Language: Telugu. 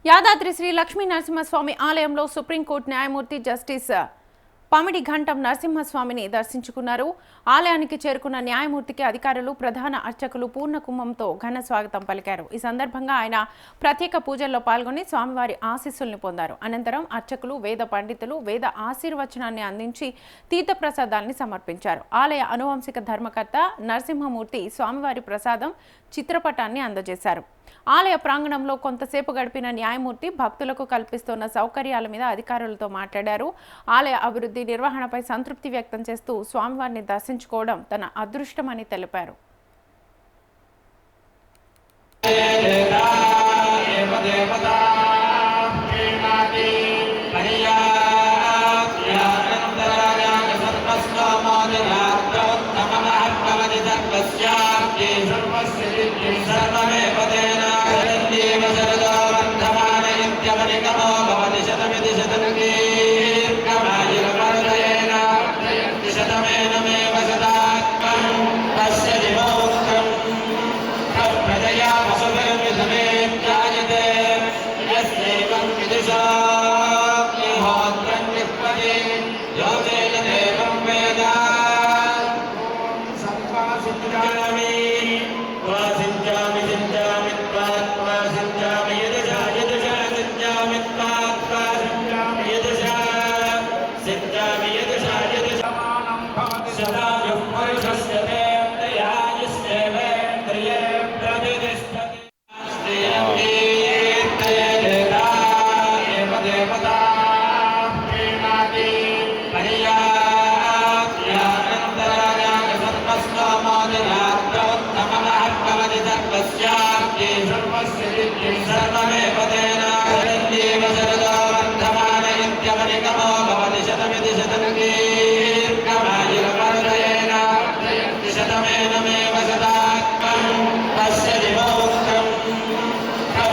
యాదాద్రి శ్రీ లక్ష్మీ నరసింహస్వామి ఆలయంలో సుప్రీంకోర్టు న్యాయమూర్తి జస్టిస్ పమిడి ఘంటం నరసింహస్వామిని దర్శించుకున్నారు. ఆలయానికి చేరుకున్న న్యాయమూర్తికి అధికారులు, ప్రధాన అర్చకులు పూర్ణ కుంభంతో ఘన స్వాగతం పలికారు. ఈ సందర్భంగా ఆయన ప్రత్యేక పూజల్లో పాల్గొని స్వామివారి ఆశీస్సుల్ని పొందారు. అనంతరం అర్చకులు, వేద పండితులు వేద ఆశీర్వచనాన్ని అందించి తీర్థప్రసాదాల్ని సమర్పించారు. ఆలయ అనువంశిక ధర్మకర్త నరసింహమూర్తి స్వామివారి ప్రసాదం చిత్రపటాన్ని అందజేశారు. ఆలయ ప్రాంగణంలో కొంతసేపు గడిపిన న్యాయమూర్తి భక్తులకు కల్పిస్తున్న సౌకర్యాల మీద అధికారులతో మాట్లాడారు. ఆలయ అభివృద్ధి, నిర్వహణపై సంతృప్తి వ్యక్తం చేస్తూ స్వామివారిని దర్శించుకోవడం తన అదృష్టమని తెలిపారు. प्रजया वसुभिर्विधमे ध्यायते यस्यैवं विदिशा